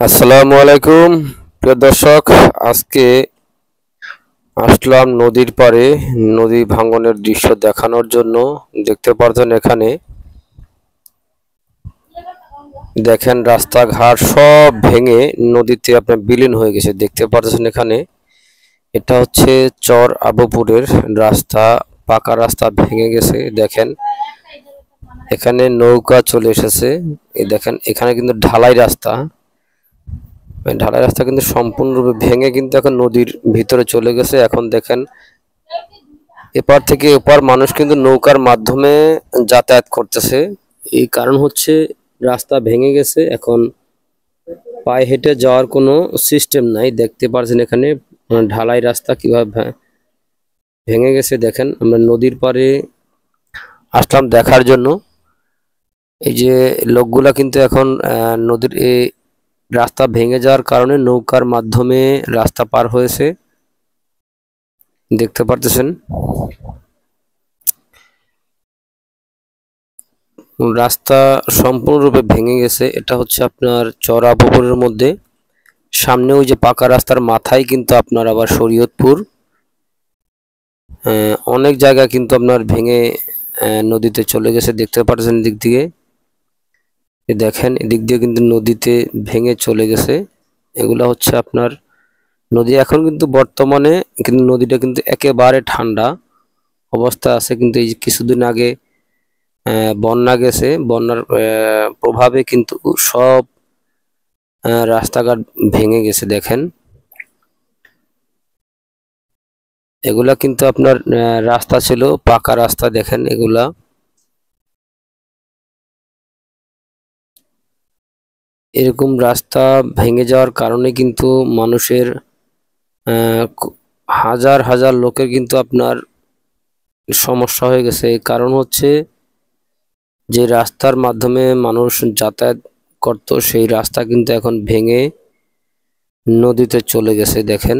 আসসালামু আলাইকুম প্রিয় দর্শক। আজকে আসলাম নদীর পাড়ে নদী ভাঙ্গনের দৃশ্য দেখানোর জন্য। দেখতে পারছেন এখানে দেখেন রাস্তাঘাট সব ভেঙে নদীতে আপনার বিলীন হয়ে গেছে। দেখতে পারছেন এখানে এটা হচ্ছে চর আবুপুরের রাস্তা, পাকা রাস্তা ভেঙে গেছে। দেখেন এখানে নৌকা চলে এসেছে। এই দেখেন এখানে কিন্তু ঢালাই রাস্তা, ঢালাই রাস্তা কিন্তু সম্পূর্ণরূপে ভেঙে কিন্তু এখন নদীর ভিতরে চলে গেছে। এখন দেখেন এপার থেকে ওপার মানুষ কিন্তু নৌকার মাধ্যমে যাতায়াত করতেছে। এই কারণ হচ্ছে রাস্তা ভেঙে গেছে, এখন পায়ে হেঁটে যাওয়ার কোনো সিস্টেম নাই। দেখতে পাচ্ছেন এখানে ঢালাই রাস্তা কিভাবে ভেঙে গেছে। দেখেন আমরা নদীর পাড়ে আসলাম দেখার জন্য। এই যে লোকগুলা কিন্তু এখন নদীর এই রাস্তা ভেঙে যাওয়ার কারণে নৌকার মাধ্যমে রাস্তা পার হয়েছে। দেখতে পারতেছেন রাস্তা সম্পূর্ণরূপে ভেঙে গেছে। এটা হচ্ছে আপনার চড়া পুকুরের মধ্যে, সামনে ওই যে পাকা রাস্তার মাথায় কিন্তু আপনার আবার শরীয়তপুর। অনেক জায়গা কিন্তু আপনার ভেঙে নদীতে চলে গেছে। দেখতে পাচ্ছেন দিক দিয়ে, দেখেন এদিক দিয়ে কিন্তু নদীতে ভেঙে চলে গেছে। এগুলা হচ্ছে আপনার নদী। এখন কিন্তু বর্তমানে কিন্তু নদীটা কিন্তু একেবারে ঠান্ডা অবস্থা আছে। কিন্তু এই কিছুদিন আগে বন্যা গেছে, বন্যার প্রভাবে কিন্তু সব রাস্তাঘাট ভেঙে গেছে। দেখেন এগুলা কিন্তু আপনার রাস্তা ছিল পাকা রাস্তা। দেখেন এগুলা এরকম রাস্তা ভেঙে যাওয়ার কারণে কিন্তু মানুষের হাজার হাজার লোকের কিন্তু আপনার সমস্যা হয়ে গেছে। কারণ হচ্ছে যে রাস্তার মাধ্যমে মানুষ যাতায়াত করত সেই রাস্তা কিন্তু এখন ভেঙে নদীতে চলে গেছে। দেখেন